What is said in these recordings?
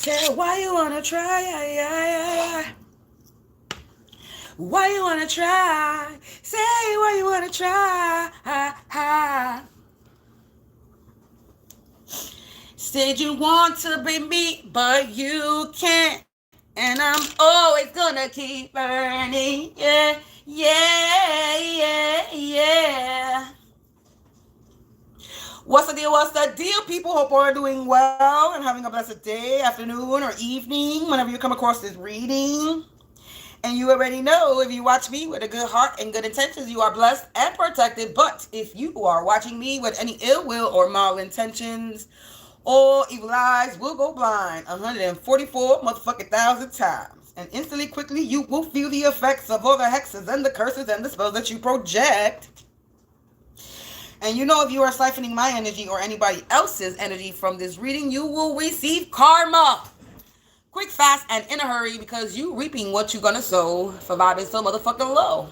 Say, why you wanna try? Why you wanna try? Say, why you wanna try? Said you want to be me, but you can't. And I'm always gonna keep burning. Yeah, yeah, yeah, yeah. What's the deal? What's the deal, people? Hope you're doing well and having a blessed day, afternoon, or evening whenever you come across this reading. And you already know, if you watch me with a good heart and good intentions, you are blessed and protected. But if you are watching me with any ill will or malintentions, all evil eyes will go blind 144 motherfucking thousand times. And instantly, quickly, you will feel the effects of all the hexes and the curses and the spells that you project. And you know, if you are siphoning my energy or anybody else's energy from this reading, you will receive karma. Quick, fast, and in a hurry, because you reaping what you're gonna sow for vibing so motherfucking low.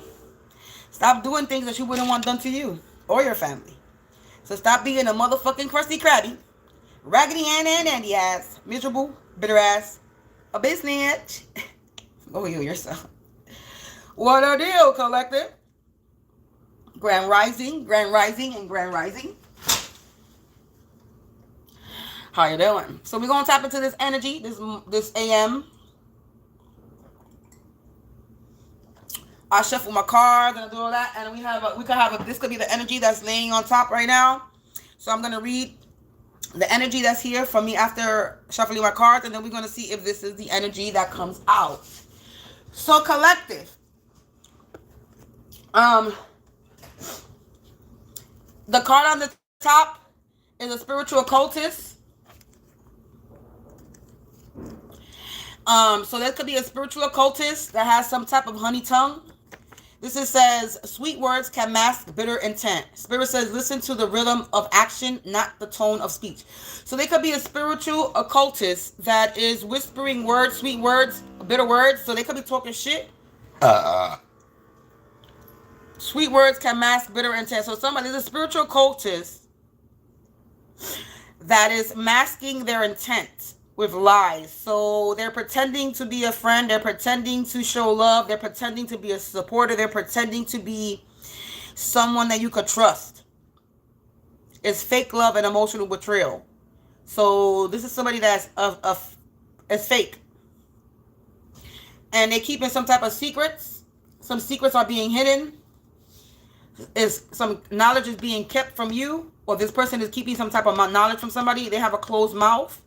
Stop doing things that you wouldn't want done to you or your family. So stop being a motherfucking crusty crabby, raggedy and Andy ass, miserable, bitter ass, a bitch. Go heal yourself. What a deal, collective. Grand Rising, and Grand Rising. How you doing? So we're gonna tap into this energy, this AM. I shuffle my cards and I do all that, and this could be the energy that's laying on top right now. So I'm gonna read the energy that's here from me after shuffling my cards, and then we're gonna see if this is the energy that comes out. So collective. The card on the top is a spiritual occultist. So there could be a spiritual occultist that has some type of honey tongue. This says, sweet words can mask bitter intent. Spirit says, listen to the rhythm of action, not the tone of speech. So they could be a spiritual occultist that is whispering words, sweet words, bitter words. So they could be talking shit. Sweet words can mask bitter intent. So somebody's a spiritual occultist that is masking their intent with lies. So they're pretending to be a friend. They're pretending to show love. They're pretending to be a supporter. They're pretending to be someone that you could trust. It's fake love and emotional betrayal. So this is somebody that's is fake. And they're keeping some type of secrets. Some secrets are being hidden. Some knowledge is being kept from you, or this person is keeping some type of knowledge from somebody. They have a closed mouth.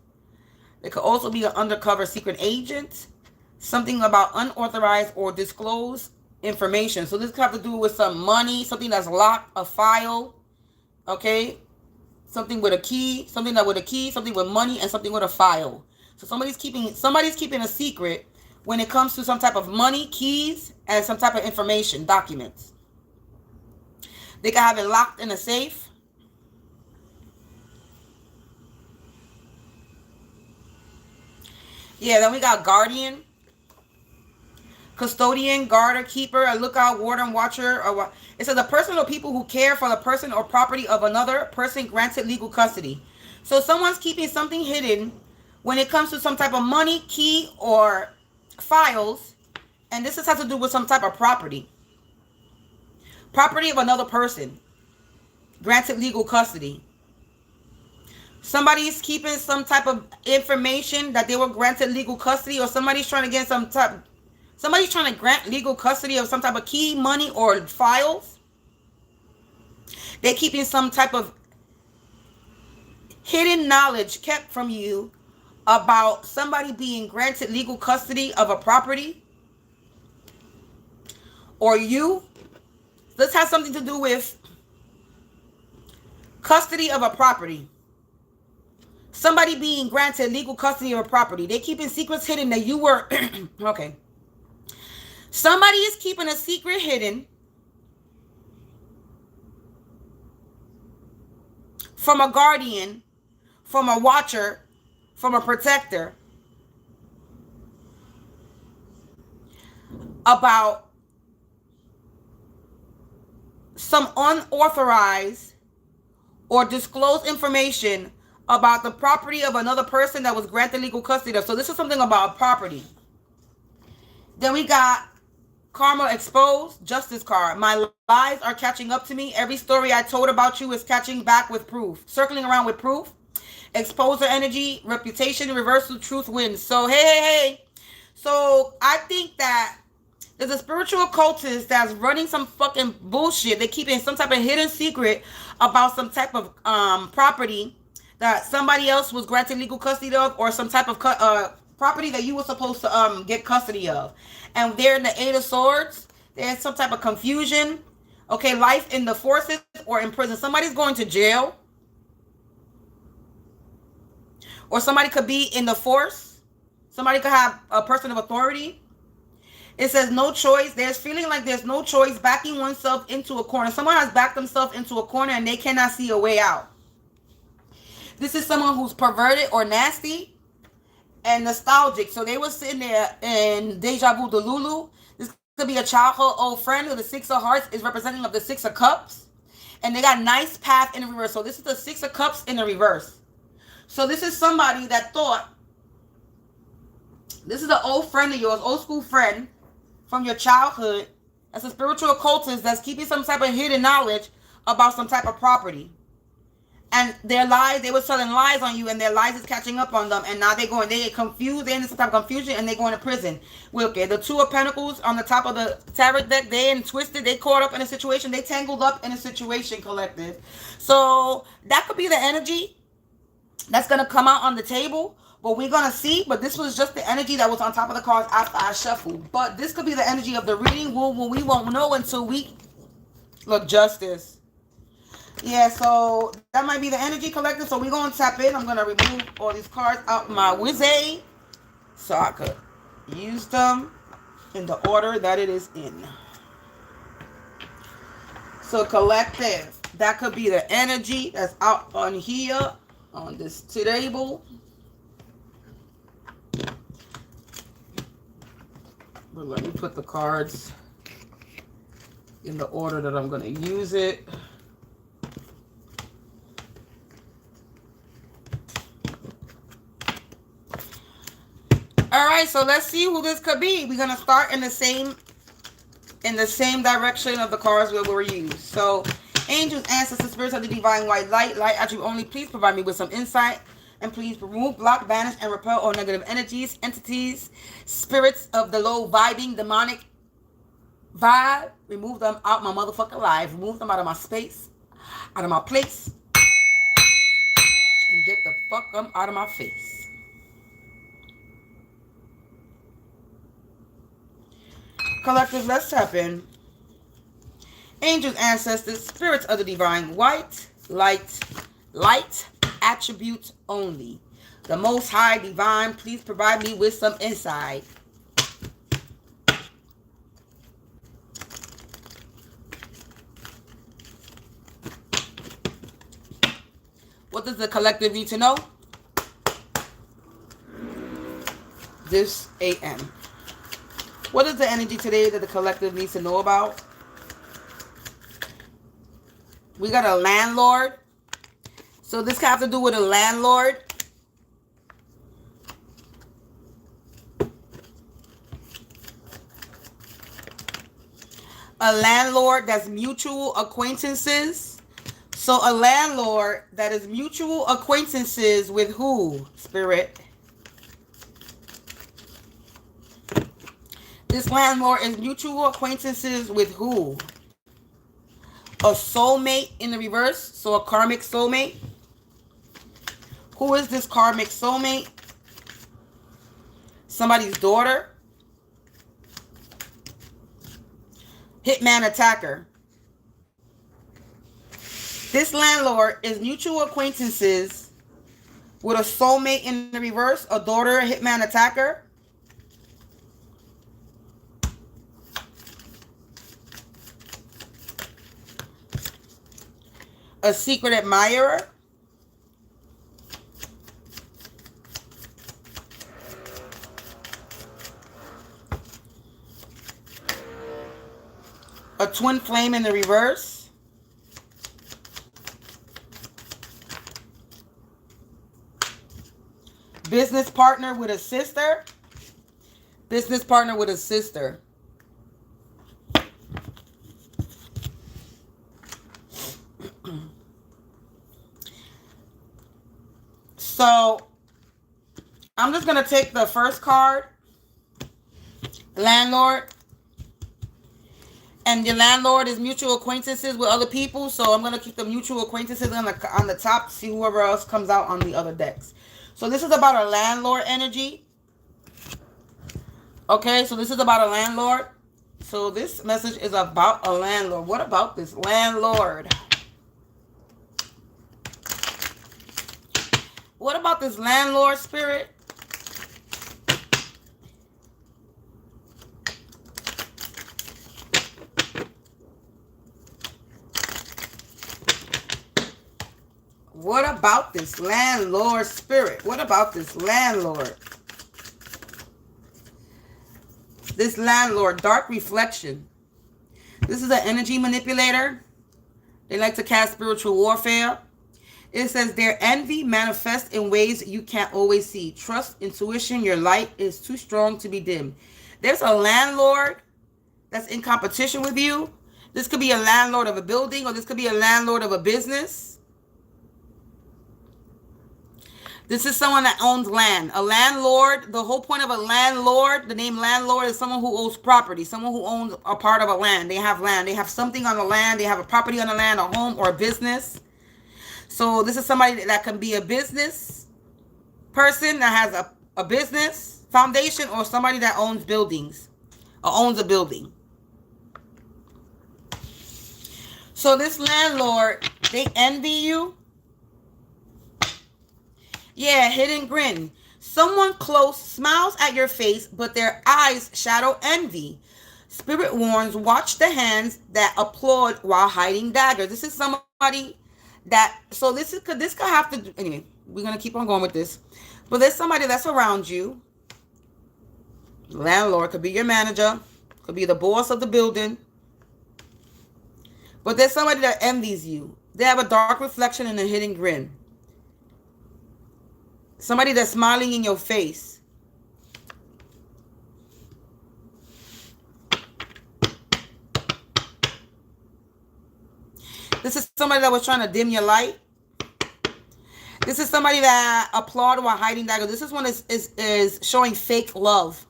They could also be an undercover secret agent. Something about unauthorized or disclosed information. So this could have to do with some money, something that's locked, a file, okay? Something with a key, something with money, and something with a file. So somebody's keeping a secret when it comes to some type of money, keys, and some type of information, documents. They can have it locked in a safe. Yeah, then we got guardian, custodian, guarder, keeper, a lookout, warden, watcher. It says a person or people who care for the person or property of another person granted legal custody. So someone's keeping something hidden when it comes to some type of money, key, or files. And this has to do with some type of property. Property of another person. Granted legal custody. Somebody's keeping some type of information that they were granted legal custody, or somebody's trying to grant legal custody of some type of key, money, or files. They're keeping some type of hidden knowledge kept from you about somebody being granted legal custody of a property. Or you. This has something to do with custody of a property. Somebody being granted legal custody of a property. They're keeping secrets hidden that you were... Okay. Somebody is keeping a secret hidden from a guardian, from a watcher, from a protector about some unauthorized or disclosed information about the property of another person that was granted legal custody of. So this is something about property. Then we got karma exposed, justice card. My lies are catching up to me. Every story I told about you is catching back with proof. Circling around with proof. Exposure energy, reputation, reversal, truth wins. So, hey. So, I think that there's a spiritual occultist that's running some fucking bullshit. They're keeping some type of hidden secret about some type of property that somebody else was granted legal custody of, or some type of property that you were supposed to get custody of. And they're in the Eight of Swords. There's some type of confusion. Okay, life in the forces or in prison. Somebody's going to jail. Or somebody could be in the force. Somebody could have a person of authority. It says no choice. There's feeling like there's no choice, backing oneself into a corner. Someone has backed themselves into a corner and they cannot see a way out. This is someone who's perverted or nasty and nostalgic. So they were sitting there in Deja Vu Delulu. This could be a childhood old friend who the Six of Hearts is representing of the Six of Cups. And they got nice path in the reverse. So this is the Six of Cups in the reverse. So this is somebody that thought, this is an old friend of yours, old school friend from your childhood. That's a spiritual occultist that's keeping some type of hidden knowledge about some type of property. And their lies, they were telling lies on you, and their lies is catching up on them. And now they get confused, they're in some type of confusion, and they're going to prison. Well, okay, the Two of Pentacles on the top of the tarot deck, they in twisted, they caught up in a situation, they tangled up in a situation, collective. So that could be the energy that's going to come out on the table. But we're going to see. But this was just the energy that was on top of the cards after I shuffled. But this could be the energy of the reading. We won't know until we look. Justice. Yeah, so that might be the energy, collective. So we're going to tap in. I'm going to remove all these cards out my Eyez so I could use them in the order that it is in. So collective, that could be the energy that's out on here on this table. But let me put the cards in the order that I'm going to use it. All right, so let's see who this could be. We're going to start in the same direction of the cards that were used. So, angels, ancestors, spirits of the divine white light, light attribute only, please provide me with some insight. And please remove, block, banish, and repel all negative energies, entities, spirits of the low vibing, demonic vibe. Remove them out my motherfucking life. Remove them out of my space, out of my place. And get the fuck them out of my face. Collective, let's tap in. Angels, ancestors, spirits of the divine white, light, attributes only. The Most High Divine, please provide me with some insight. What does the collective need to know? This AM. What is the energy today that the collective needs to know about? We got a landlord. So this has to do with a landlord. A landlord that's mutual acquaintances. So a landlord that is mutual acquaintances with who? Spirit. This landlord is mutual acquaintances with who? A soulmate in the reverse. So a karmic soulmate. Who is this karmic soulmate? Somebody's daughter. Hitman attacker. This landlord is mutual acquaintances with a soulmate in the reverse, a daughter, a hitman attacker. A secret admirer. A twin flame in the reverse. business partner with a sister. Business partner with a sister. So, I'm just going to take the first card. Landlord. And the landlord is mutual acquaintances with other people. So I'm going to keep the mutual acquaintances on the top. See whoever else comes out on the other decks. So this is about a landlord energy. Okay, so this is about a landlord. So this message is about a landlord. What about this landlord? What about this landlord spirit? What about this landlord spirit? What about this landlord? This landlord, dark reflection. This is an energy manipulator. They like to cast spiritual warfare. It says their envy manifests in ways you can't always see. Trust intuition. Your light is too strong to be dim. There's a landlord that's in competition with you. This could be a landlord of a building, or this could be a landlord of a business. This is someone that owns land. A landlord, the whole point of a landlord, the name landlord is someone who owns property, someone who owns a part of a land. They have land. They have something on the land. They have a property on the land, a home or a business. So this is somebody that can be a business person that has a business foundation, or somebody that owns buildings or owns a building. So this landlord, they envy you. Yeah, hidden grin. Someone close smiles at your face, but their eyes shadow envy. Spirit warns, watch the hands that applaud while hiding daggers. This is somebody that, so this could have to, anyway, we're going to keep on going with this. But there's somebody that's around you. Landlord could be your manager, could be the boss of the building. But there's somebody that envies you. They have a dark reflection and a hidden grin. Somebody that's smiling in your face. This is somebody that was trying to dim your light. This is somebody that applauded while hiding daggers. This is one is showing fake love.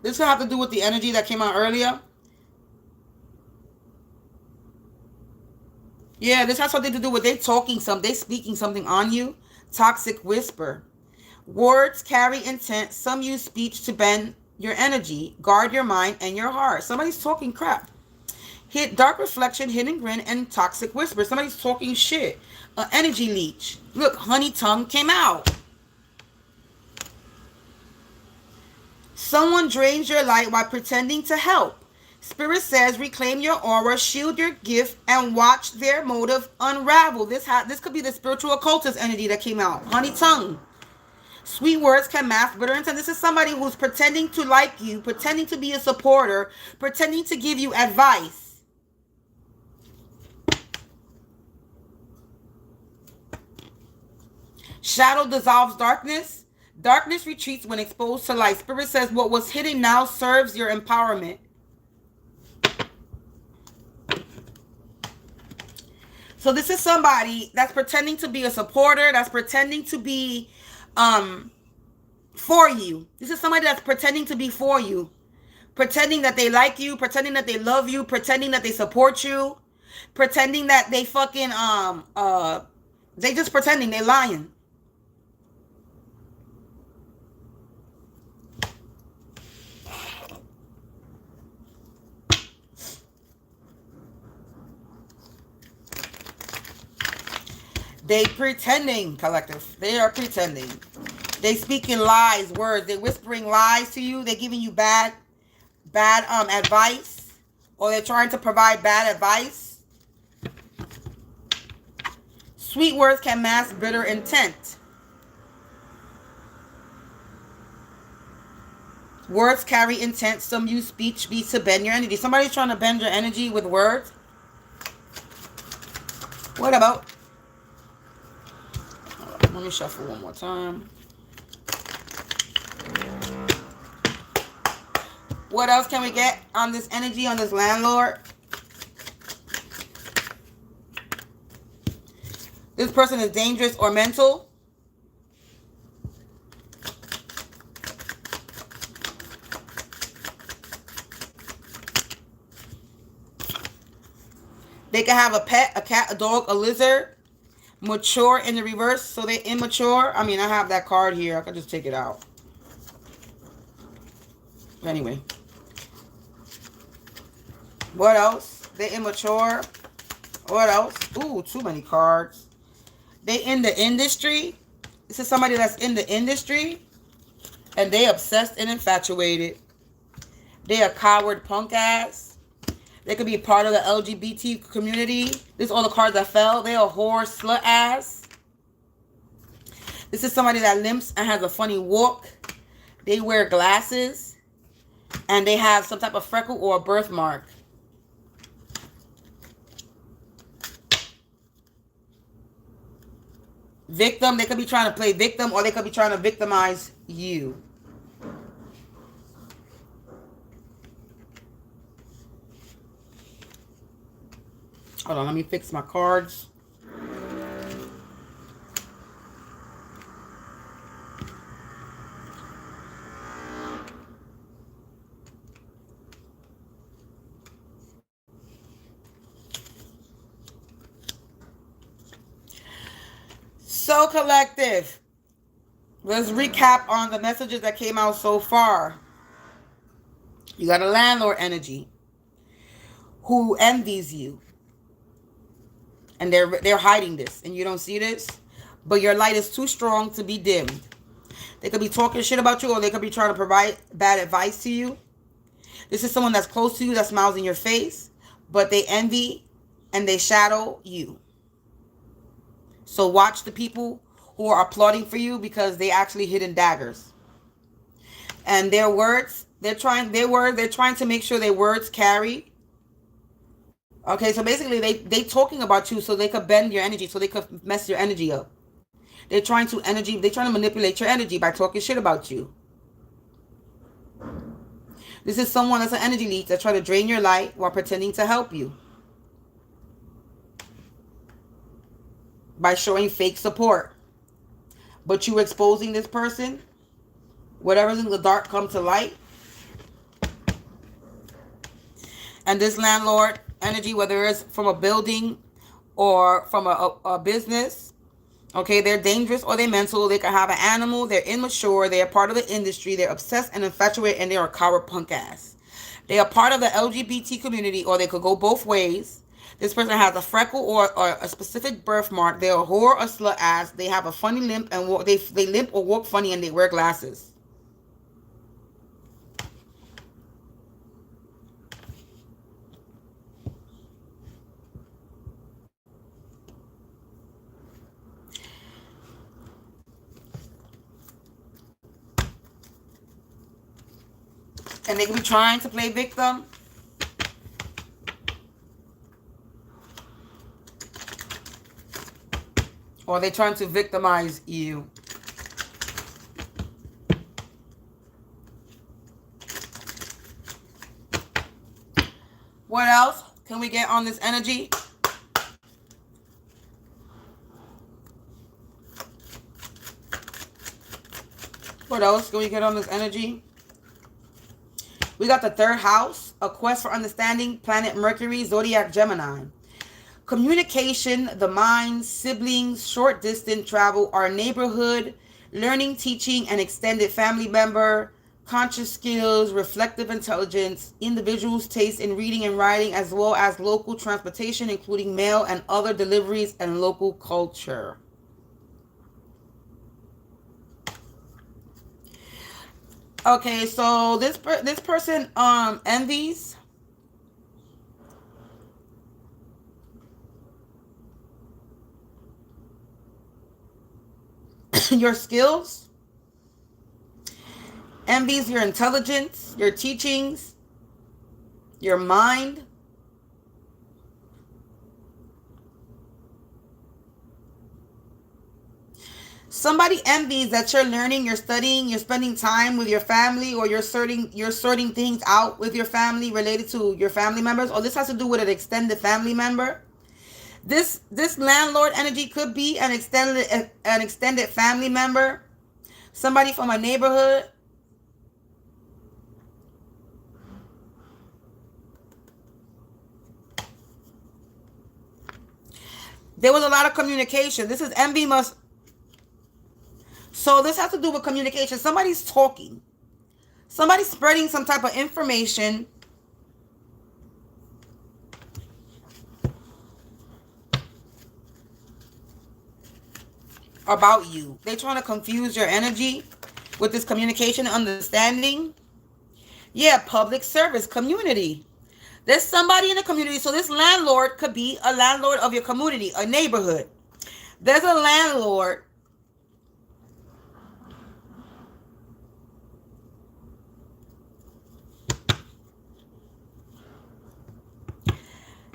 This could have to do with the energy that came out earlier. Yeah, this has something to do with they talking something, they speaking something on you. Toxic whisper. Words carry intent. Some use speech to bend your energy. Guard your mind and your heart. Somebody's talking crap. Hit dark reflection, hidden grin, and toxic whisper. Somebody's talking shit. An energy leech. Look, honey tongue came out. Someone drains your light while pretending to help. Spirit says reclaim your aura, shield your gift, and watch their motive unravel. This could be the spiritual occultist energy that came out. Honey tongue. Sweet words can mask bitter intent. This is somebody who's pretending to like you, pretending to be a supporter, pretending to give you advice. Shadow dissolves darkness. Darkness retreats when exposed to light. Spirit says what was hidden now serves your empowerment. So this is somebody that's pretending to be a supporter, that's pretending to be for you. This is somebody that's pretending to be for you. Pretending that they like you, pretending that they love you, pretending that they support you, pretending that they fucking they just pretending, they lying. They pretending, collective. They are pretending. They speaking lies, words. They whispering lies to you. They're giving you bad advice. Or they're trying to provide bad advice. Sweet words can mask bitter intent. Words carry intent. Some use speech beats to bend your energy. Somebody's trying to bend your energy with words. What about? Let me shuffle one more time. What else can we get on this energy, on this landlord? This person is dangerous or mental. They can have a pet, a cat, a dog, a lizard. Mature in the reverse, so they're immature. I mean, I have that card here. I can just take it out. Anyway. What else? They're immature. What else? Ooh, too many cards. They in the industry. This is somebody that's in the industry. And they obsessed and infatuated. They a coward punk ass. They could be part of the LGBT community. This is all the cards that fell. They a whore slut ass. This is somebody that limps and has a funny walk. They wear glasses. And they have some type of freckle or a birthmark. Victim. They could be trying to play victim, or they could be trying to victimize you. Hold on, let me fix my cards. So, collective, let's recap on the messages that came out so far. You got a landlord energy who envies you. And they're hiding this, and you don't see this. But your light is too strong to be dimmed. They could be talking shit about you, or they could be trying to provide bad advice to you. This is someone that's close to you, that smiles in your face, but they envy and they shadow you. So watch the people who are applauding for you, because they actually hidden daggers. And their words, they're trying to make sure their words carry. Okay, so basically they talking about you so they could bend your energy, so they could mess your energy up. They're trying to manipulate your energy by talking shit about you. This is someone that's an energy leech that's trying to drain your light while pretending to help you. By showing fake support. But you exposing this person, whatever's in the dark come to light. And this landlord energy, whether it's from a building or from a business, okay, they're dangerous or they're mental. They can have an animal. They're immature. They're part of the industry. They're obsessed and infatuated, and they're a coward punk ass. They are part of the LGBT community, or they could go both ways. This person has a freckle or a specific birthmark. They're a whore or slut ass. They have a funny limp and walk, they limp or walk funny, and they wear glasses. And they can be trying to play victim. Or they're trying to victimize you. What else can we get on this energy? What else can we get on this energy? We got the third house, a quest for understanding, planet Mercury, zodiac Gemini. Communication, the mind, siblings, short distance travel, our neighborhood, learning, teaching, and extended family member, conscious skills, reflective intelligence, individuals' taste in reading and writing, as well as local transportation, including mail and other deliveries, and local culture. Okay, so this person envies your skills, envies your intelligence, your teachings, your mind. Somebody envies that you're learning, you're studying, you're spending time with your family, or you're sorting things out with your family related to your family members, or this has to do with an extended family member. This landlord energy could be an extended family member, somebody from a neighborhood. There was a lot of communication. This is envy must. So this has to do with communication. Somebody's talking. Somebody's spreading some type of information about you. They're trying to confuse your energy with this communication and understanding. Yeah, public service, community. There's somebody in the community. So this landlord could be a landlord of your community, a neighborhood. There's a landlord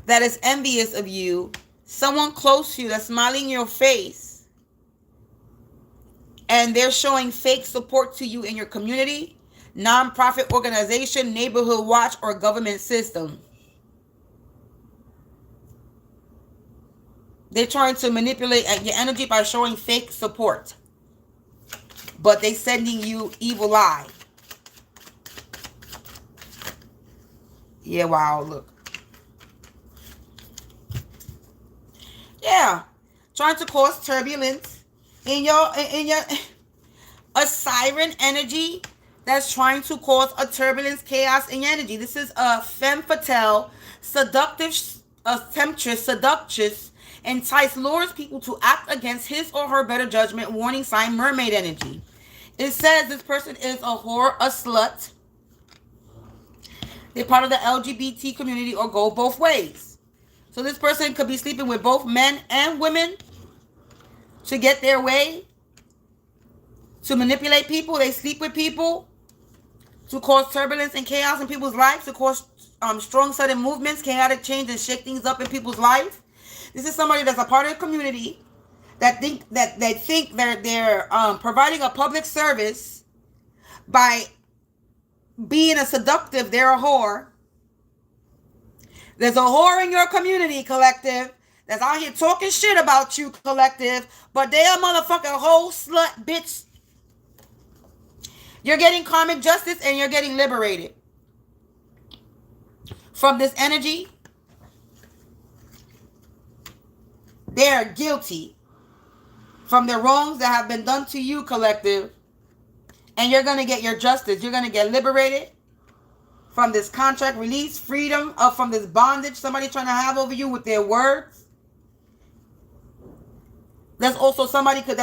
that is envious of you. Someone close to you that's smiling in your face. And they're showing fake support to you in your community, nonprofit organization, neighborhood watch, or government system. They're trying to manipulate your energy by showing fake support. But they're sending you evil eye. Yeah, wow, look. Yeah. Trying to cause turbulence in your a siren energy that's trying to cause a turbulence, chaos in your energy. This is a femme fatale, seductive, temptress, seductress, entice, lures people to act against his or her better judgment, warning sign, mermaid energy. It says this person is a whore, a slut. They're part of the LGBT community or go both ways. So this person could be sleeping with both men and women to get their way, to manipulate people. They sleep with people to cause turbulence and chaos in people's lives, to cause strong sudden movements, chaotic change, and shake things up in people's life. This is somebody that's a part of the community that think that they think they're providing a public service by being a seductive. They're a whore. There's a whore in your community, collective, that's out here talking shit about you, collective, but they a motherfucking whole slut bitch. You're getting karmic justice and you're getting liberated from this energy. They're guilty from the wrongs that have been done to you, collective, and you're going to get your justice. You're going to get liberated from this contract, release, freedom from this bondage somebody trying to have over you with their words. There's also somebody could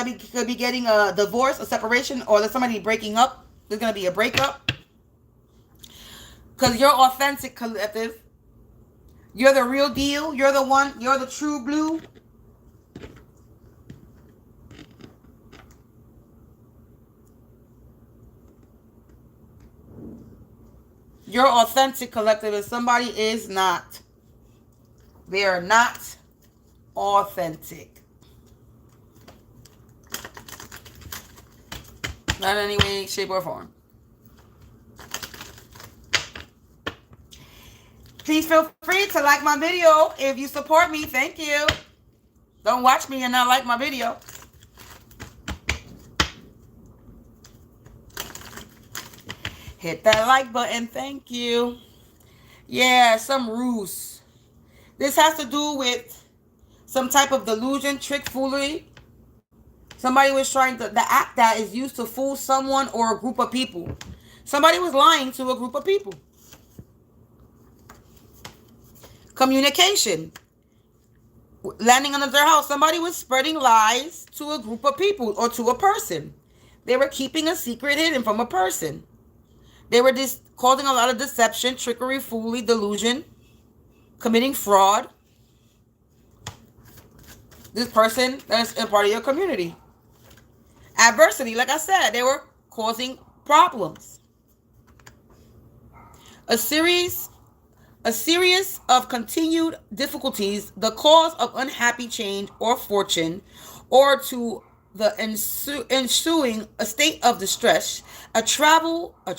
be getting a divorce, a separation, or there's somebody breaking up. There's going to be a breakup. Because you're authentic, collective. You're the real deal. You're the one. You're the true blue. You're authentic, collective, and somebody is not. They are not authentic. Not in any way, shape, or form. Please feel free to like my video if you support me. Thank you. Don't watch me and not like my video. Hit that like button. Thank you. Yeah, some ruse. This has to do with some type of delusion, trick, foolery. Somebody was trying to, the act that is used to fool someone or a group of people. Somebody was lying to a group of people. Communication. Landing under their house. Somebody was spreading lies to a group of people or to a person. They were keeping a secret hidden from a person. They were just causing a lot of deception, trickery, foolery, delusion, committing fraud. This person that's a part of your community. Adversity, like I said, they were causing problems. A series of continued difficulties, the cause of unhappy change or fortune, or to the ensuing a state of distress, a trivial, I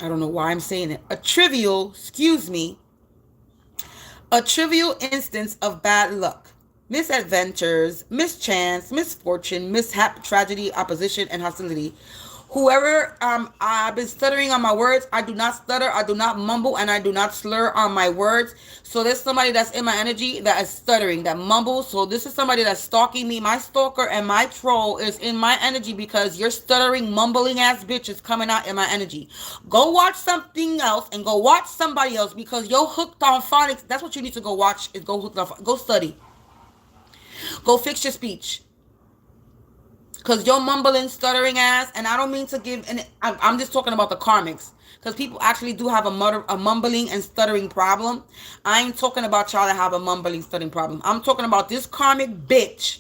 don't know why I'm saying it, a trivial instance of bad luck, misadventures, mischance, misfortune, mishap, tragedy, opposition, and hostility. Whoever I've been stuttering on my words, I do not stutter, I do not mumble, and I do not slur on my words. So there's somebody that's in my energy that is stuttering, that mumbles. So this is somebody that's stalking me. My stalker and my troll is in my energy because your stuttering, mumbling ass bitch is coming out in my energy. Go watch something else and go watch somebody else because you're hooked on phonics. That's what you need to go watch is go study. Go fix your speech. Because your mumbling, stuttering ass, and I don't mean to give, and I'm just talking about the karmics. Because people actually do have a mumbling and stuttering problem. I ain't talking about y'all that have a mumbling, stuttering problem. I'm talking about this karmic bitch.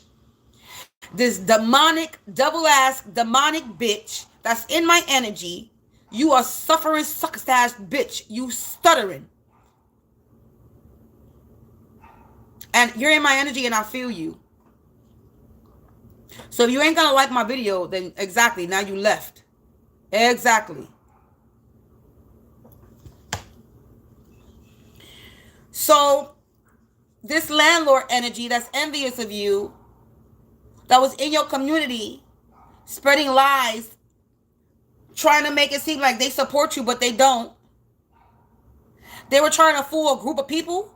This demonic, double-ass, demonic bitch that's in my energy. You are suffering, suck-ass bitch. You stuttering. And you're in my energy and I feel you. So if you ain't gonna like my video, then exactly, now you left. Exactly. So this landlord energy that's envious of you, that was in your community, spreading lies, trying to make it seem like they support you, but they don't. They were trying to fool a group of people.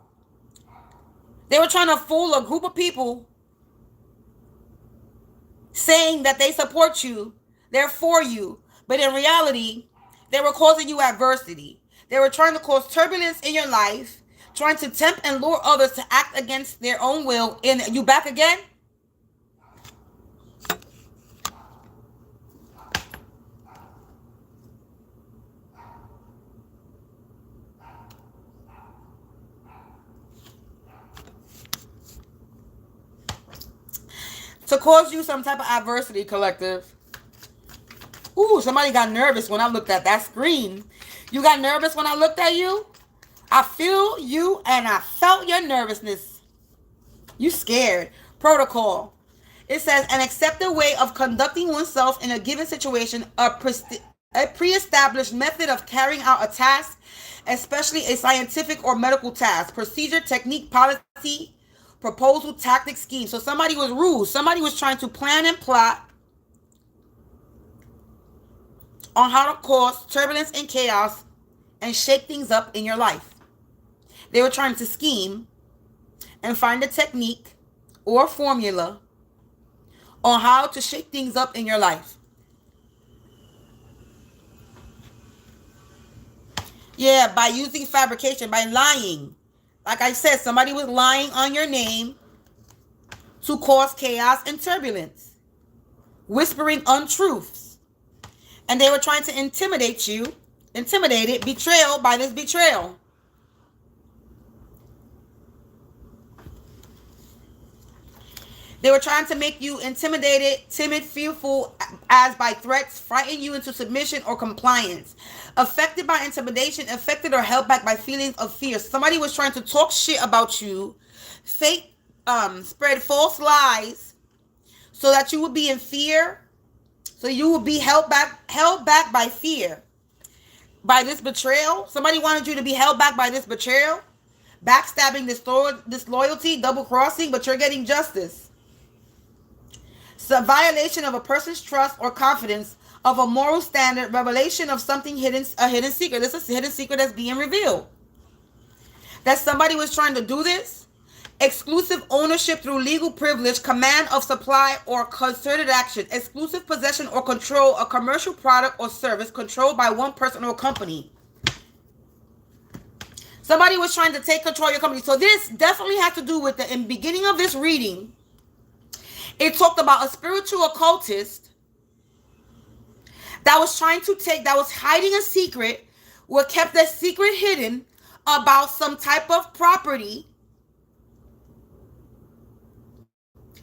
Saying that they support you, they're for you, but in reality, they were causing you adversity. They were trying to cause turbulence in your life, trying to tempt and lure others to act against their own will. And you back again? To cause you some type of adversity, collective. Ooh, somebody got nervous when I looked at that screen. You got nervous when I looked at you? I feel you and I felt your nervousness. You scared. Protocol. It says an accepted way of conducting oneself in a given situation, a pre-established method of carrying out a task, especially a scientific or medical task, procedure, technique, policy, proposal, tactic, scheme. So somebody was rude. Somebody was trying to plan and plot on how to cause turbulence and chaos and shake things up in your life. They were trying to scheme and find a technique or formula on how to shake things up in your life. Yeah, by using fabrication, by lying. Like I said, somebody was lying on your name to cause chaos and turbulence, whispering untruths. And they were trying to intimidate you, betrayal by this betrayal. They were trying to make you intimidated, timid, fearful, as by threats, frighten you into submission or compliance. Affected by intimidation, affected or held back by feelings of fear. Somebody was trying to talk shit about you, spread false lies, so that you would be in fear. So you would be held back by fear. By this betrayal. Somebody wanted you to be held back by this betrayal. Backstabbing, disloyalty, double crossing, but you're getting justice. So violation of a person's trust or confidence, of a moral standard, revelation of something hidden, a hidden secret. This is a hidden secret that's being revealed. That somebody was trying to do this. Exclusive ownership through legal privilege, command of supply or concerted action, exclusive possession or control a commercial product or service controlled by one person or company. Somebody was trying to take control of your company. So this definitely has to do with in the beginning of this reading. It talked about a spiritual occultist that was hiding a secret, kept that secret hidden about some type of property.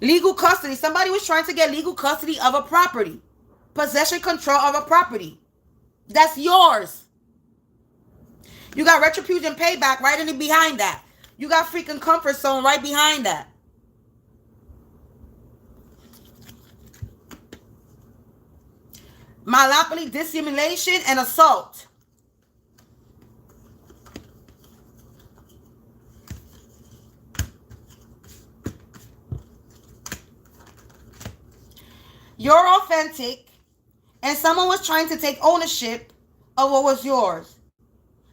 Legal custody. Somebody was trying to get legal custody of a property. Possession, control of a property. That's yours. You got retribution, payback right in behind that. You got freaking comfort zone right behind that. Monopoly, dissimulation, and assault. You're authentic, and someone was trying to take ownership of what was yours.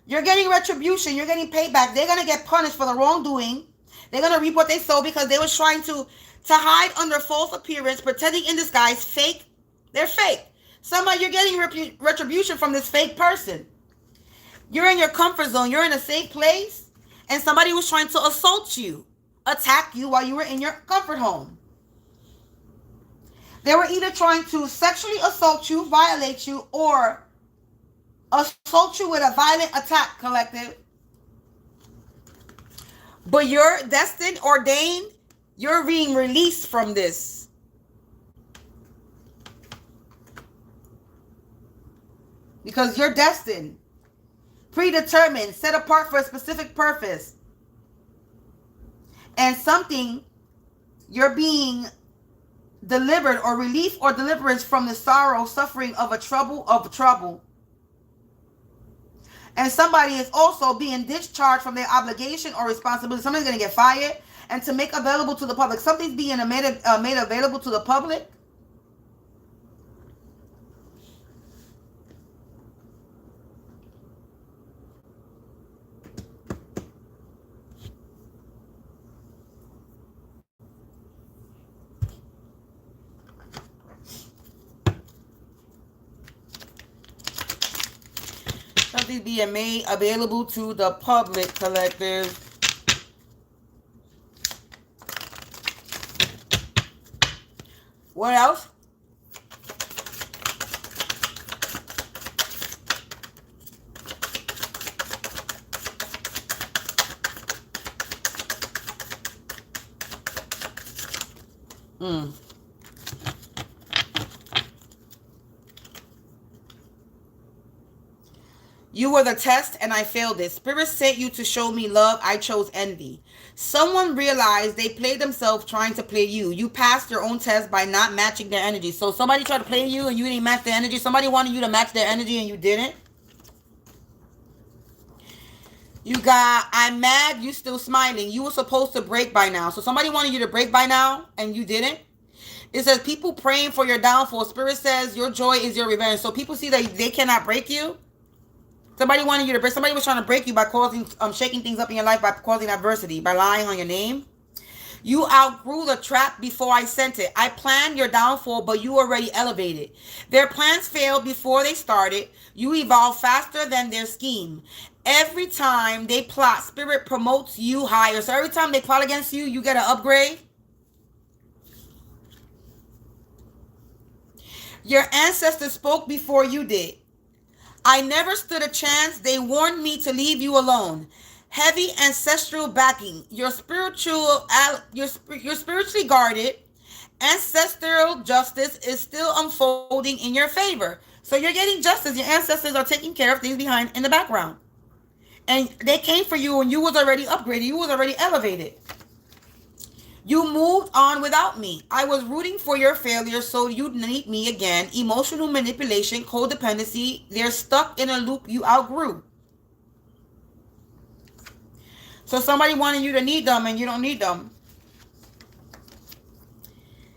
You're getting retribution. You're getting payback. They're going to get punished for the wrongdoing. They're going to reap what they sow because they was trying to hide under false appearance, pretending in disguise, fake. They're fake. Somebody, you're getting retribution from this fake person. You're in your comfort zone. You're in a safe place, and somebody was trying to assault you, attack you while you were in your comfort home. They were either trying to sexually assault you, violate you, or assault you with a violent attack, collective. But you're destined, ordained, you're being released from this. Because you're destined, predetermined, set apart for a specific purpose. And something, you're being delivered or relief or deliverance from the sorrow, suffering of a trouble. And somebody is also being discharged from their obligation or responsibility. Somebody's going to get fired. And to make available to the public. Something's being made available to the public. Something's being made available to the public, collective. What else? You were the test and I failed it. Spirit sent you to show me love. I chose envy. Someone realized they played themselves trying to play you. You passed your own test by not matching their energy. So somebody tried to play you and you didn't match their energy. Somebody wanted you to match their energy and you didn't. You got, I'm mad, you still smiling. You were supposed to break by now. So somebody wanted you to break by now and you didn't. It says people praying for your downfall. Spirit says your joy is your revenge. So people see that they cannot break you. Somebody wanted you to break. Somebody was trying to break you by causing, shaking things up in your life, by causing adversity, by lying on your name. You outgrew the trap before I sent it. I planned your downfall, but you already elevated. Their plans failed before they started. You evolved faster than their scheme. Every time they plot, Spirit promotes you higher. So every time they plot against you, you get an upgrade. Your ancestors spoke before you did. I never stood a chance. They warned me to leave you alone. Heavy ancestral backing. You're spiritually guarded. Ancestral justice is still unfolding in your favor. So you're getting justice. Your ancestors are taking care of things behind in the background. And they came for you when you was already upgraded. You was already elevated. You moved on without me. I was rooting for your failure so you'd need me again. Emotional manipulation, codependency. They're stuck in a loop you outgrew. So somebody wanted you to need them and you don't need them.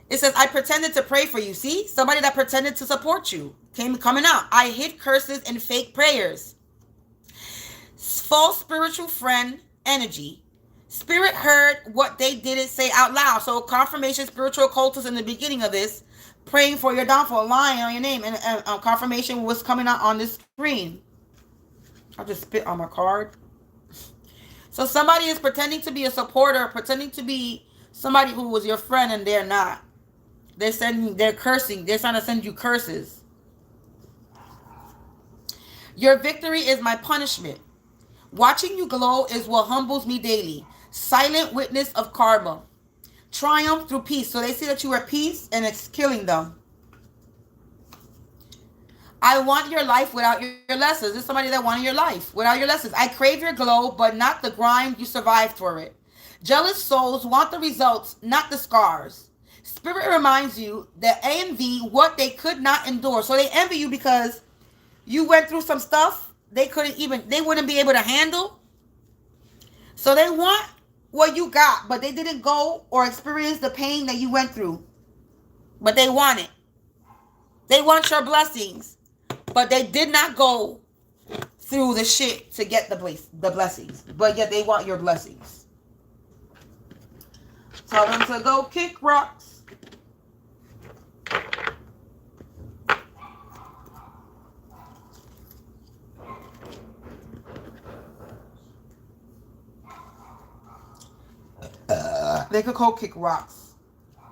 It says, I pretended to pray for you. See? Somebody that pretended to support you coming out. I hid curses and fake prayers. False spiritual friend energy. Spirit heard what they didn't say out loud. So confirmation, spiritual occultists in the beginning of this, praying for your downfall, lying on your name. And confirmation was coming out on this screen. I'll just spit on my card. So somebody is pretending to be a supporter, pretending to be somebody who was your friend and they're not. They're cursing. They're trying to send you curses. Your victory is my punishment. Watching you glow is what humbles me daily. Silent witness of karma. Triumph through peace. So they see that you are at peace and it's killing them. I want your life without your lessons. There's somebody that wanted your life without your lessons. I crave your glow, but not the grind. You survived for it. Jealous souls want the results, not the scars. Spirit reminds you that envy what they could not endure. So they envy you because you went through some stuff they wouldn't be able to handle. So they want what you got, but they didn't go or experience the pain that you went through. But they want it. They want your blessings, but they did not go through the shit to get the blessings. But yet they want your blessings. Tell them to go kick rocks. They could go kick rocks.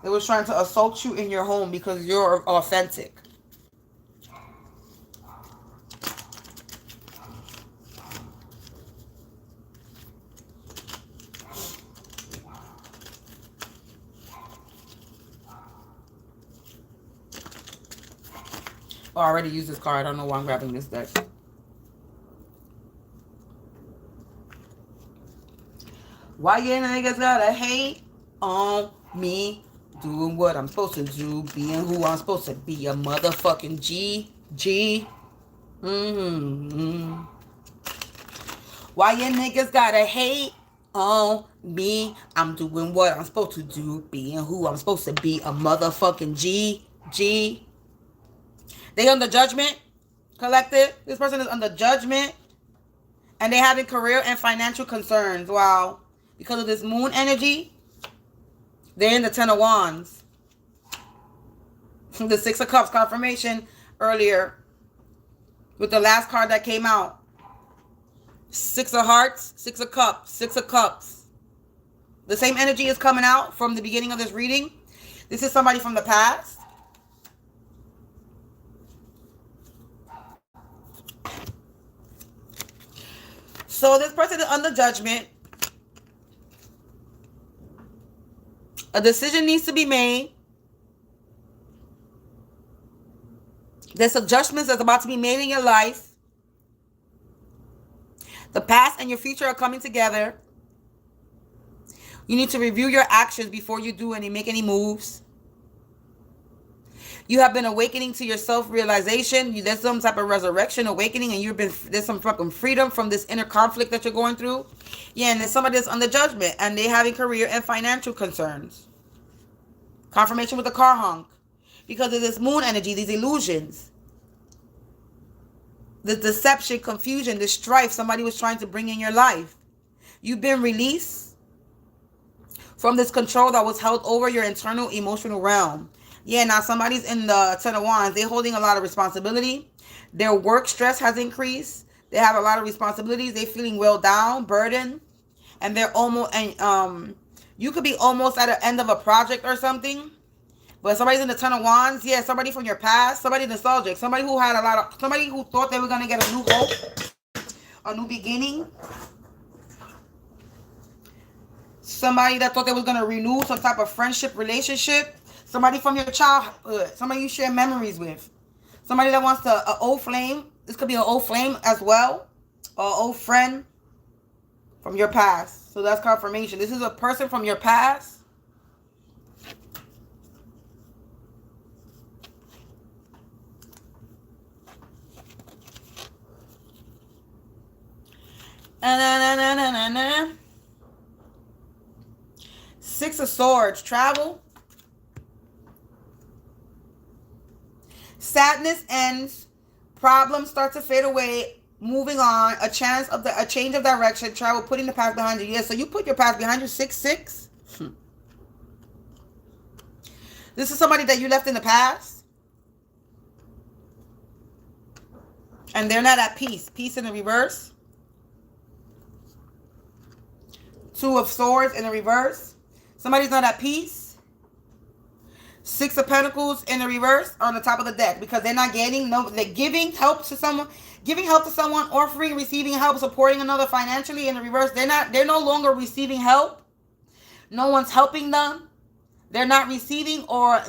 They was trying to assault you in your home because you're authentic. Oh, I already used this card. I don't know why I'm grabbing this deck. Why you niggas gotta hate on me doing what I'm supposed to do, being who I'm supposed to be, a motherfucking G. Why you niggas gotta hate on me? I'm doing what I'm supposed to do, being who I'm supposed to be, a motherfucking G. They under judgment, collective. This person is under judgment, and they having career and financial concerns. Wow. Because of this moon energy, they're in the 10 of Wands. The 6 of Cups confirmation earlier with the last card that came out. 6 of Hearts, 6 of Cups, 6 of Cups. The same energy is coming out from the beginning of this reading. This is somebody from the past. So this person is under judgment. A decision needs to be made. There's adjustments that's about to be made in your life. The past and your future are coming together. You need to review your actions before you make any moves. You have been awakening to your self-realization. There's some type of resurrection, awakening, and there's some fucking freedom from this inner conflict that you're going through. Yeah, and there's somebody that's under judgment, and they're having career and financial concerns. Confirmation with the car honk. Because of this moon energy, these illusions. The deception, confusion, the strife somebody was trying to bring in your life. You've been released from this control that was held over your internal emotional realm. Yeah, now somebody's in the 10 of Wands. They're holding a lot of responsibility. Their work stress has increased. They have a lot of responsibilities. They're feeling well down, burdened. And they're almost, you could be almost at the end of a project or something. But somebody's in the 10 of Wands. Yeah, somebody from your past. Somebody nostalgic. Somebody who had somebody who thought they were going to get a new hope. A new beginning. Somebody that thought they was going to renew some type of friendship, relationship. Somebody from your childhood. Somebody you share memories with. Somebody that wants an old flame. This could be an old flame as well. Or an old friend from your past. So that's confirmation. This is a person from your past. Six of Swords. Travel. Sadness ends. Problems start to fade away. Moving on. A change of direction. Travel. Putting the past behind you. Yeah, so you put your past behind you. 6-6. This is somebody that you left in the past. And they're not at peace. Peace in the reverse. 2 of Swords in the reverse. Somebody's not at peace. 6 of Pentacles in the reverse on the top of the deck because they're not getting they're giving help to someone, offering, receiving help, supporting another financially in the reverse. They're no longer receiving help. No one's helping them. They're not receiving so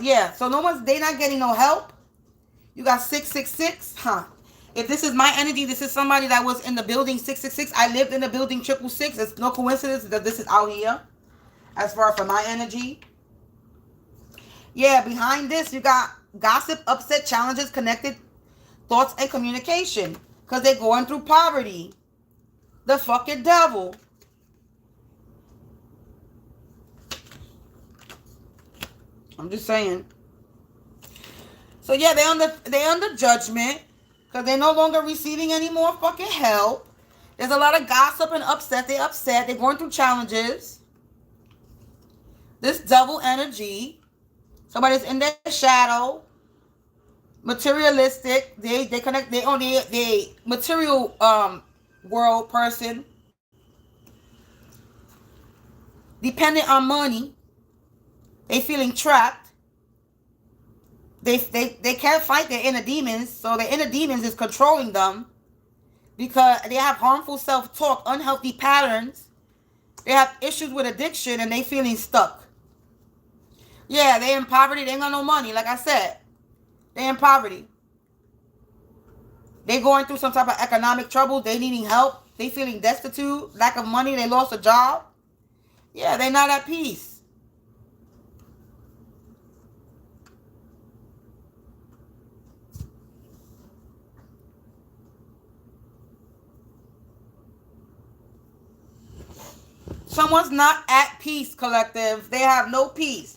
they're not getting no help. You got 666, If this is my energy, this is somebody that was in the building 666. I lived in the building 666. It's no coincidence that this is out here. As far for my energy. Yeah, behind this, you got gossip, upset, challenges, connected thoughts, and communication. Because they're going through poverty. The fucking devil. I'm just saying. So yeah, they under judgment. Because they're no longer receiving any more fucking help. There's a lot of gossip and upset. They're upset. They're going through challenges. This double energy. Somebody's in their shadow. Materialistic. They connect. They only they material world person. Dependent on money. They feeling trapped. They can't fight their inner demons, so their inner demons is controlling them because they have harmful self-talk, unhealthy patterns. They have issues with addiction, and they feeling stuck. Yeah, they in poverty. They ain't got no money. Like I said, they in poverty. They going through some type of economic trouble. They needing help. They feeling destitute, lack of money. They lost a job. Yeah, they not at peace. Someone's not at peace, collective. They have no peace.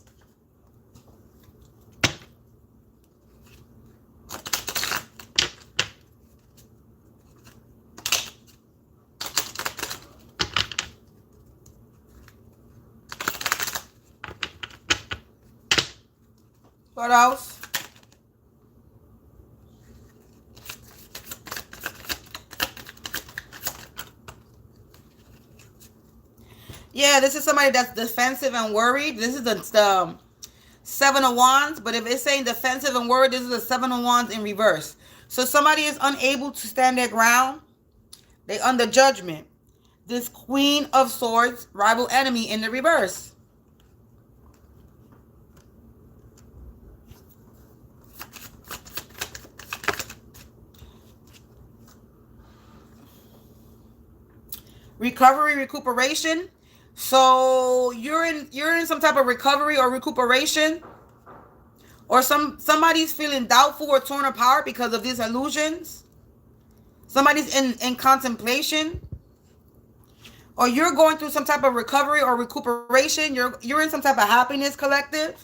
What else? Yeah, this is somebody that's defensive and worried. This is the Seven of Wands. But if it's saying defensive and worried, this is the Seven of Wands in reverse. So somebody is unable to stand their ground. They under judgment. This Queen of Swords, rival enemy in the reverse. Recovery, recuperation. So you're in some type of recovery or recuperation, or somebody's feeling doubtful or torn apart because of these illusions. Somebody's in contemplation, or you're going through some type of recovery or recuperation. You're in some type of happiness, collective,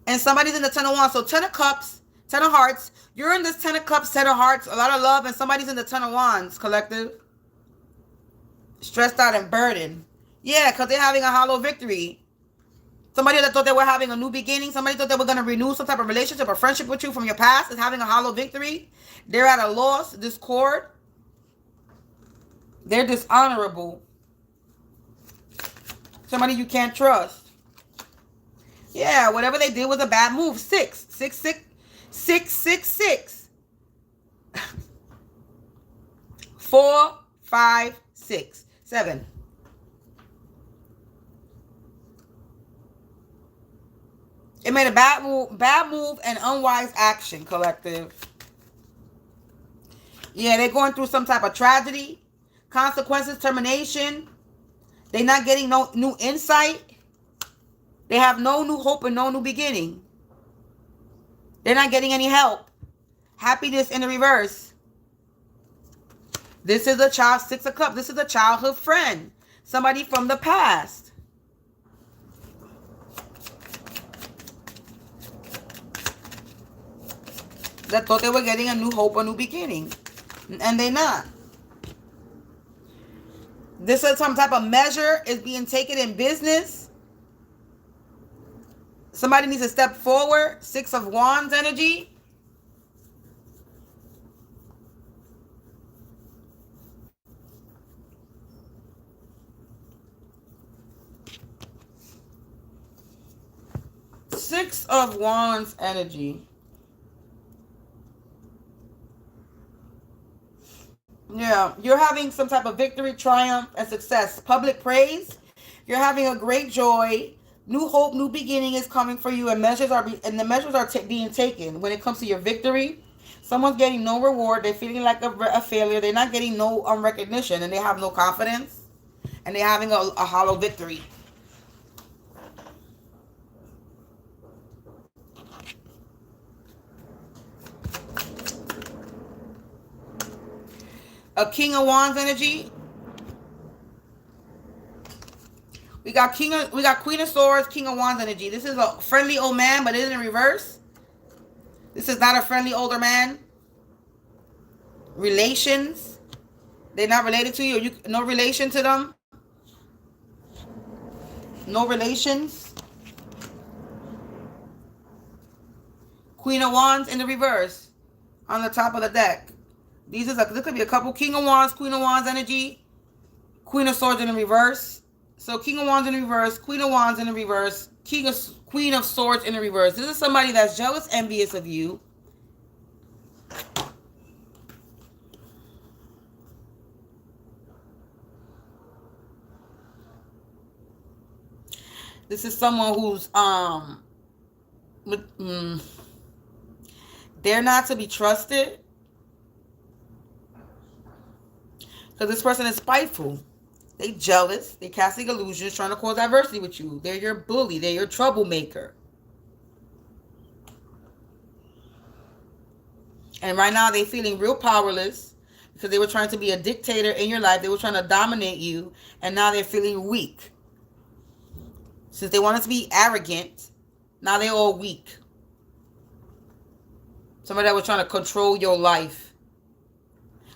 and somebody's in the Ten of Wands. So Ten of Cups, Ten of Hearts. You're in this Ten of Cups, Ten of Hearts, a lot of love, and somebody's in the Ten of Wands, collective. Stressed out and burdened. Yeah, because they're having a hollow victory. Somebody that thought they were having a new beginning. Somebody thought they were going to renew some type of relationship or friendship with you from your past is having a hollow victory. They're at a loss, discord. They're dishonorable. Somebody you can't trust. Yeah, whatever they did was a bad move. 6, 6, 6, 6, 6, 6. 4, 5, 6. 7. It made a bad move and unwise action, collective. Yeah, they're going through some type of tragedy, consequences, termination. They're not getting no new insight. They have no new hope and no new beginning. They're not getting any help. Happiness in the reverse. This is a child, 6 of Cups. This is a childhood friend. Somebody from the past. That thought they were getting a new hope, a new beginning. And they're not. This is some type of measure is being taken in business. Somebody needs to step forward. 6 of Wands energy. Six of Wands energy. Yeah, you're having some type of victory, triumph, and success. Public praise. You're having a great joy. New hope, new beginning is coming for you, and the measures are being taken when it comes to your victory. Someone's getting no reward. They're feeling like a failure. They're not getting no recognition, and they have no confidence, and they're having a hollow victory. A King of Wands energy. We got Queen of Swords, King of Wands energy. This is a friendly old man, but it is in reverse. This is not a friendly older man. Relations. They're not related to you. You no relation to them. No relations. Queen of Wands in the reverse on the top of the deck. This could be a couple. King of Wands, Queen of Wands energy. Queen of Swords in the reverse. So King of Wands in the reverse, Queen of Wands in the reverse, Queen of Swords in the reverse. This is somebody that's jealous, envious of you. This is someone who's they're not to be trusted because this person is spiteful. They jealous. They casting illusions, trying to cause adversity with you. They're your bully. They're your troublemaker. And right now they're feeling real powerless because they were trying to be a dictator in your life. They were trying to dominate you. And now they're feeling weak. Since they wanted to be arrogant, now they're all weak. Somebody that was trying to control your life.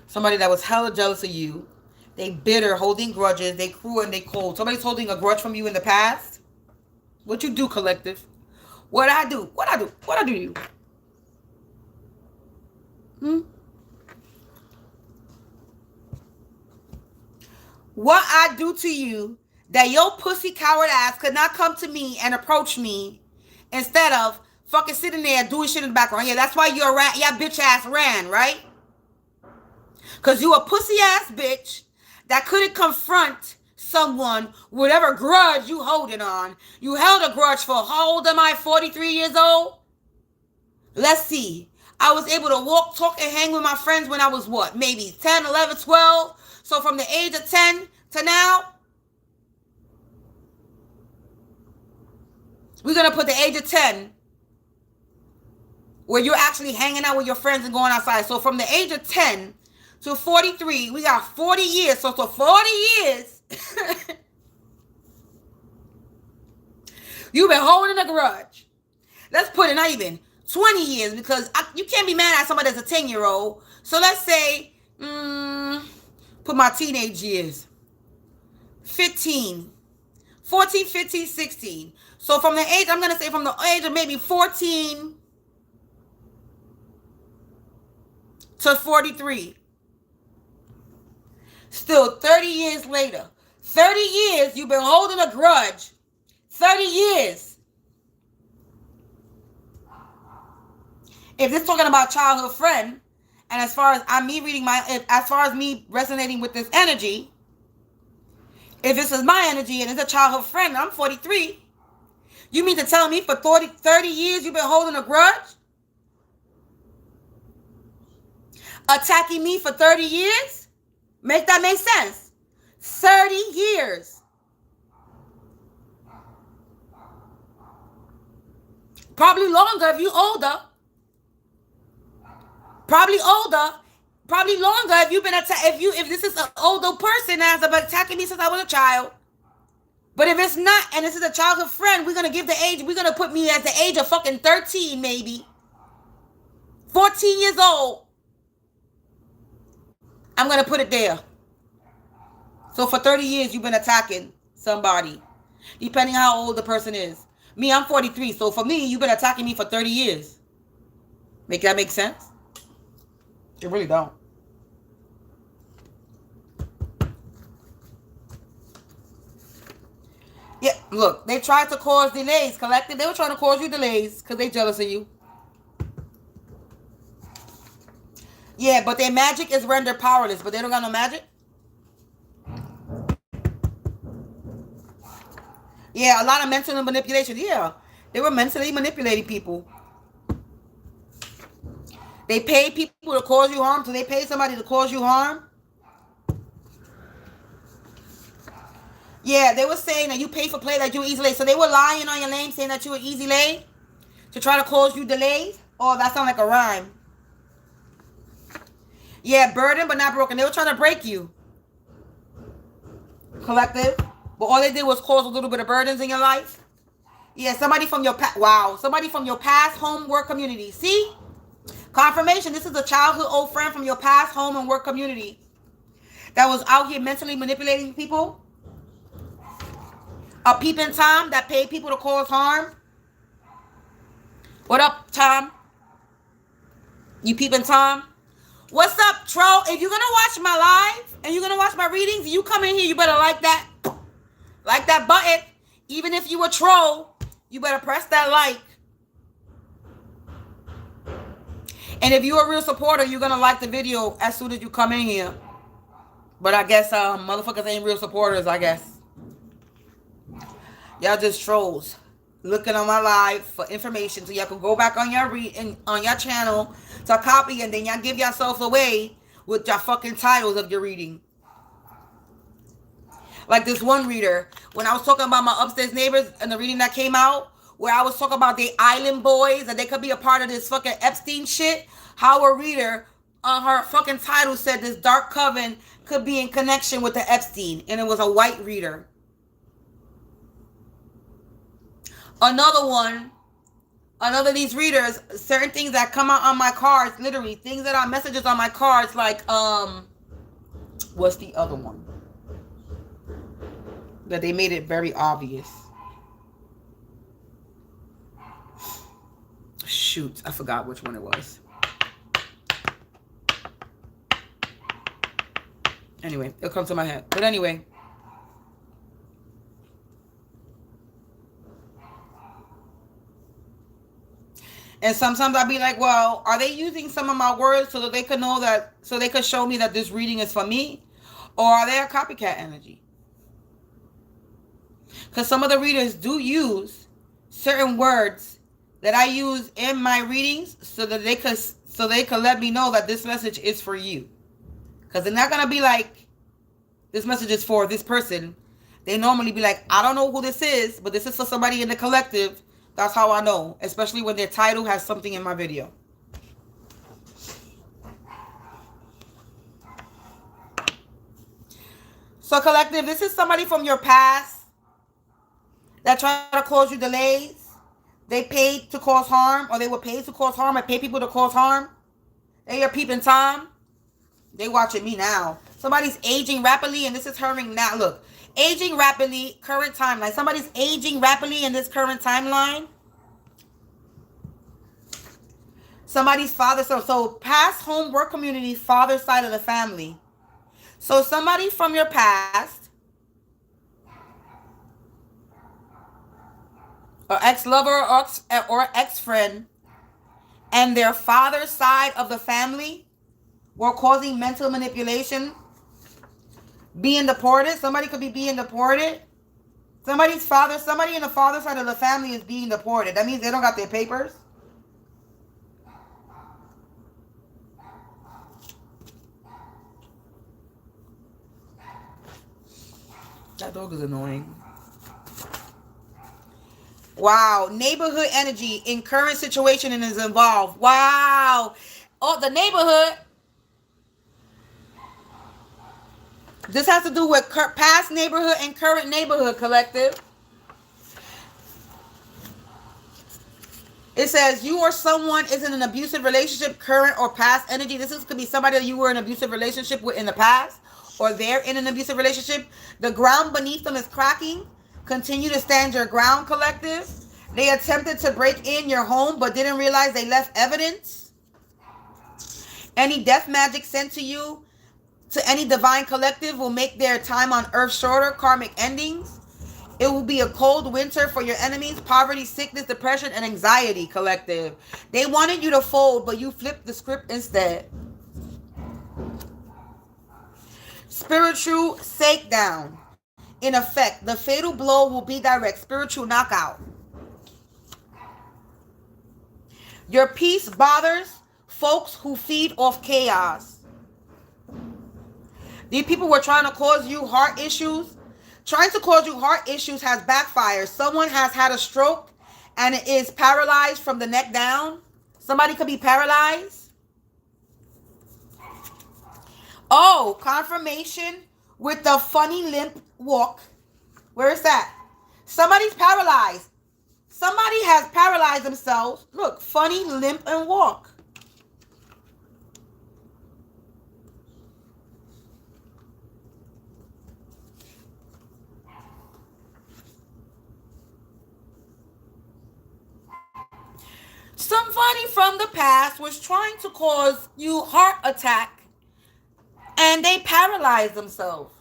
Somebody that was hella jealous of you. They bitter, holding grudges. They cruel and they cold. Somebody's holding a grudge from you in the past. What you do, collective? What I do? What I do? What I do to you? What I do to you that your pussy coward ass could not come to me and approach me instead of fucking sitting there doing shit in the background. Yeah, that's why your bitch ass ran, right? Because you a pussy ass bitch that couldn't confront someone, whatever grudge you holding on. You held a grudge for how old am I? 43 years old? Let's see. I was able to walk, talk, and hang with my friends when I was what? Maybe 10, 11, 12. So from the age of 10 to now, we're going to put the age of 10 where you're actually hanging out with your friends and going outside. So from the age of 10 to 43, we got 40 years. So for 40 years, you've been holding a grudge. Let's put it not even 20 years because you can't be mad at somebody that's a 10-year-old. So let's say, put my teenage years, 15, 14, 15, 16. So from the age, I'm going to say from the age of maybe 14 to 43. Still 30 years later. 30 years you've been holding a grudge. 30 years. If this talking about childhood friend, and as far as me resonating with this energy, if this is my energy and it's a childhood friend, I'm 43. You mean to tell me for 30 years you've been holding a grudge? Attacking me for 30 years? Make that make sense? 30 years. Probably longer if you older. Probably older. Probably longer if you've been if this is an older person that's been attacking me since I was a child. But if it's not, and this is a childhood friend, we're gonna give the age, we're gonna put me at the age of fucking 13, maybe. 14 years old. I'm going to put it there. So for 30 years, you've been attacking somebody, depending how old the person is. Me, I'm 43. So for me, you've been attacking me for 30 years. Make that make sense? It really don't. Yeah, look, they tried to cause delays, collective. They were trying to cause you delays because they jealous of you. Yeah, but their magic is rendered powerless, but they don't got no magic. Yeah, a lot of mental manipulation. Yeah, they were mentally manipulating people. They paid people to cause you harm. So they paid somebody to cause you harm. Yeah, they were saying that you pay for play that you were easy lay. So they were lying on your name saying that you were easy lay to try to cause you delays. Oh, that sounds like a rhyme. Yeah, burdened but not broken. They were trying to break you, collective. But all they did was cause a little bit of burdens in your life. Yeah, somebody from your past. Wow, somebody from your past home work community. See? Confirmation. This is a childhood old friend from your past home and work community that was out here mentally manipulating people. A peeping Tom that paid people to cause harm. What up, Tom? You peeping Tom? What's up, troll? If you're gonna watch my live and you're gonna watch my readings, you come in here, you better like that button. Even if you a troll, you better press that like. And if you're a real supporter, you're gonna like the video as soon as you come in here. But I guess motherfuckers ain't real supporters, I guess. Y'all just trolls looking on my live for information so y'all can go back on your on your channel to copy, and then y'all give yourselves away with your fucking titles of your reading. Like this one reader, when I was talking about my upstairs neighbors and the reading that came out, where I was talking about the island boys and they could be a part of this fucking Epstein shit, how a reader on her fucking title said this dark coven could be in connection with the Epstein, and it was a white reader. Another of these readers, certain things that come out on my cards, literally things that are messages on my cards, like what's the other one that they made it very obvious? Shoot, I forgot which one it was. Anyway, it'll come to my head. But anyway, and sometimes I'll be like, well, are they using some of my words so that they could know that, so they could show me that this reading is for me? Or are they a copycat energy? Because some of the readers do use certain words that I use in my readings so that they could let me know that this message is for you. Because they're not going to be like, this message is for this person. They normally be like, I don't know who this is, but this is for somebody in the collective. That's how I know, especially when their title has something in my video. So collective, this is somebody from your past that tried to cause you delays. They paid to cause harm, or they were paid to cause harm, or pay people to cause harm. They are peeping Tom. They watching me now. Somebody's aging rapidly, and this is hurting now. Look, aging rapidly, current timeline. Somebody's aging rapidly in this current timeline. Somebody's father, so past home work community, father side of the family. So somebody from your past, or ex-lover or ex-friend, and their father's side of the family were causing mental manipulation, being deported. Somebody could be being deported. Somebody in the father side of the family is being deported. That means they don't got their papers. That dog is annoying. Wow. Neighborhood energy in current situation and is involved. Wow. Oh, the neighborhood. This has to do with past neighborhood and current neighborhood, collective. It says you or someone is in an abusive relationship, current or past energy. Could be somebody that you were in an abusive relationship with in the past, or they're in an abusive relationship. The ground beneath them is cracking. Continue to stand your ground, collective. They attempted to break in your home but didn't realize they left evidence. Any death magic sent to you, to any divine collective, will make their time on earth shorter. Karmic endings. It will be a cold winter for your enemies. Poverty, sickness, depression, and anxiety, collective. They wanted you to fold, but you flipped the script instead. Spiritual shakedown. In effect, the fatal blow will be direct. Spiritual knockout. Your peace bothers folks who feed off chaos. These people were trying to cause you heart issues. Trying to cause you heart issues has backfired. Someone has had a stroke and is paralyzed from the neck down. Somebody could be paralyzed. Oh, confirmation with the funny limp walk. Where is that? Somebody's paralyzed. Somebody has paralyzed themselves. Look, funny limp and walk. Somebody from the past was trying to cause you heart attack and they paralyzed themselves.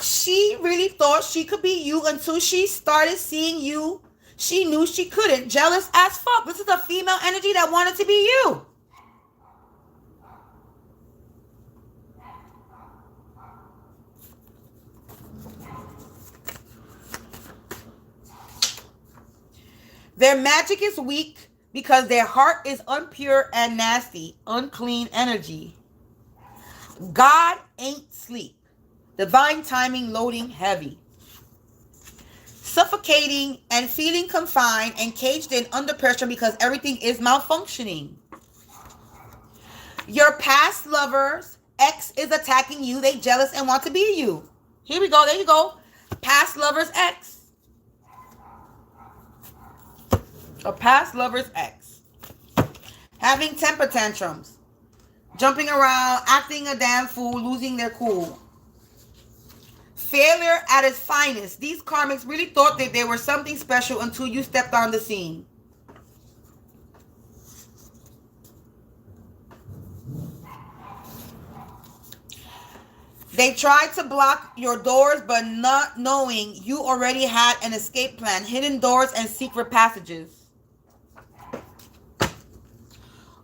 She really thought she could be you until she started seeing you. She knew she couldn't. Jealous as fuck. This is a female energy that wanted to be you. Their magic is weak because their heart is unpure and nasty, unclean energy. God ain't sleep. Divine timing loading heavy. Suffocating and feeling confined and caged in under pressure because everything is malfunctioning. Your past lover's ex is attacking you. They jealous and want to be you. Here we go. There you go. Past lover's ex. A past lover's ex. Having temper tantrums. Jumping around, acting a damn fool, losing their cool. Failure at its finest. These karmics really thought that they were something special until you stepped on the scene. They tried to block your doors, but not knowing you already had an escape plan, hidden doors and secret passages.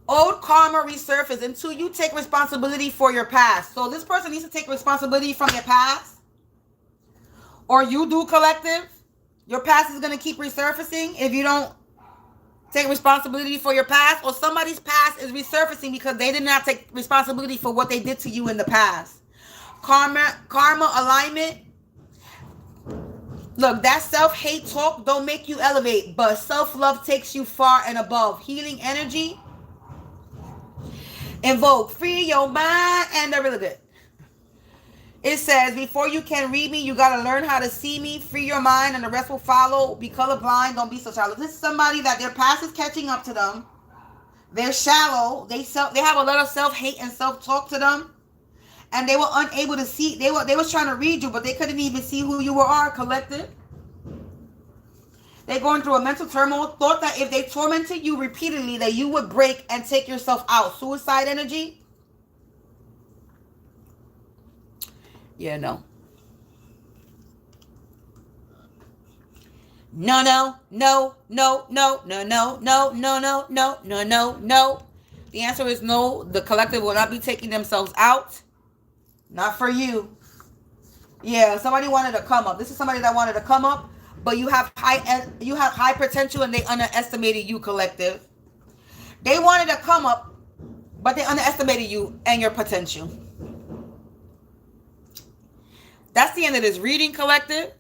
Old karma resurface until you take responsibility for your past. So this person needs to take responsibility from their past. Or you do, collective. Your past is going to keep resurfacing if you don't take responsibility for your past. Or somebody's past is resurfacing because they did not take responsibility for what they did to you in the past. Karma alignment. Look, that self-hate talk don't make you elevate, but self-love takes you far and above. Healing energy. Invoke, free your mind, and they're really good. It says, before you can read me, you got to learn how to see me. Free your mind, and the rest will follow. Be colorblind. Don't be so shallow. This is somebody that their past is catching up to them. They're shallow. They have a lot of self-hate and self-talk to them. And they were unable to see. They was trying to read you, but they couldn't even see who you are, collective. They're going through a mental turmoil. Thought that if they tormented you repeatedly, that you would break and take yourself out. Suicide energy. Yeah, no. No, no, no, no, no, no, no, no, no, no, no, no, no, no. The answer is no. The collective will not be taking themselves out. Not for you. Yeah, somebody wanted to come up. This is somebody that wanted to come up. But you have high potential and they underestimated you, collective. They wanted to come up, but they underestimated you and your potential. That's the end of this reading, collective.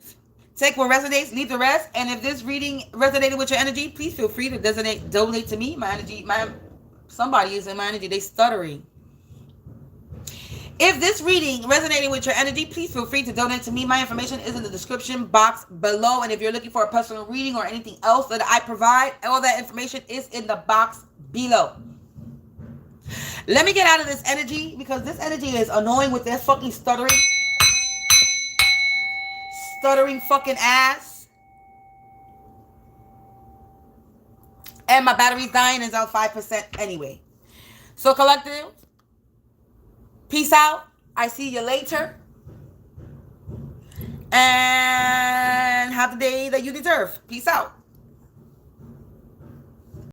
Take what resonates, leave the rest. And if this reading resonated with your energy, please feel free to donate to me. My energy, somebody is in my energy. They stuttering. If this reading resonated with your energy, please feel free to donate to me. My information is in the description box below. And if you're looking for a personal reading or anything else that I provide, all that information is in the box below. Let me get out of this energy because this energy is annoying with their fucking stuttering. Stuttering fucking ass. And my battery's dying. It's out 5% anyway. So, collective. Peace out. I see you later. And have the day that you deserve. Peace out.